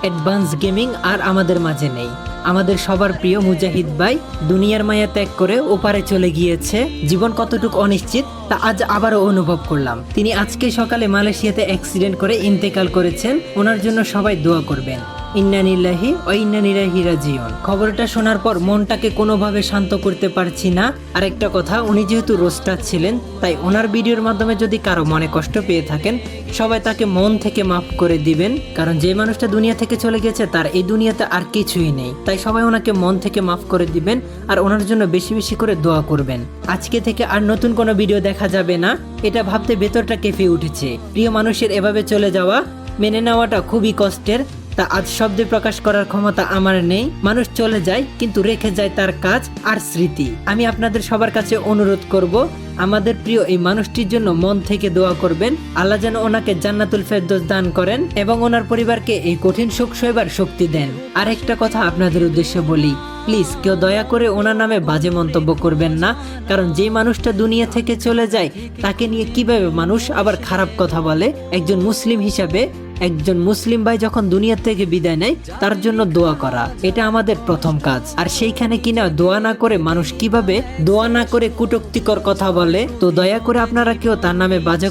Advance gaming আর আমাদের মাঝে নেই। আমাদের সবার প্রিয় মুজাহিদ ভাই দুনিয়ার মায়া ত্যাগ করে ওপারে চলে গিয়েছে। জীবন কতটুকু অনিশ্চিত তা আজ আবারও অনুভব করলাম। তিনি আজকে সকালে মালয়েশিয়াতে অ্যাক্সিডেন্ট করে ইন্তেকাল করেছেন। ওনার জন্য সবাই দোয়া করবেন। ইন্না লিল্লাহি ওয়া ইন্না ইলাইহি রাজিউন। খবরটা শোনার পর মনটাকে কোনোভাবে শান্ত করতে পারছি না। আর একটা কথা, উনি যেহেতু রোস্টার ছিলেন, তাই ওনার ভিডিওর মাধ্যমে যদি কারো মনে কষ্ট পেয়ে থাকেন, সবাই তাকে মন থেকে মাফ করে দিবেন। কারণ যে মানুষটা দুনিয়া থেকে চলে গেছে তার এই দুনিয়াতে আর কিছুই নেই। তাই সবাই ওনাকে মন থেকে মাফ করে দিবেন আর ওনার জন্য বেশি বেশি করে দোয়া করবেন। আজকে থেকে আর নতুন কোনো ভিডিও দেখা যাবে না, এটা ভাবতে ভেতরটা কেঁপে উঠেছে। প্রিয় মানুষের এভাবে চলে যাওয়া মেনে নেওয়াটা খুবই কষ্টের। তা আজ শব্দে প্রকাশ করার ক্ষমতা আমার নেই। মানুষ চলে যায় কিন্তু রেখে যায় তার কাজ আর স্মৃতি। আমি আপনাদের সবার কাছে অনুরোধ করব, আমাদের প্রিয় এই মানুষটির জন্য মন থেকে দোয়া করবেন। আল্লাহ যেন ওনাকে জান্নাতুল ফেরদৌস দান করেন এবং ওনার পরিবারকে এই কঠিন সুখ সইবার শক্তি দেন। আর একটা কথা আপনাদের উদ্দেশ্যে বলি, প্লিজ কেউ দয়া করে ওনার নামে বাজে মন্তব্য করবেন না। কারণ যে মানুষটা দুনিয়া থেকে চলে যায় তাকে নিয়ে কিভাবে মানুষ আবার খারাপ কথা বলে। একজন মুসলিম হিসাবে একজন মুসলিম ভাই যখন দুনিয়া থেকে বিদায় নেয় তার জন্য দোয়া করা, এটা আমাদের প্রথম কাজ। আর সেইখানে কিনা দোয়া না করে মানুষ কিভাবে দোয়া না করে কটূক্তিকর কথা বলে। তো দয়া করে আপনারা কেউ তার নামে বাজে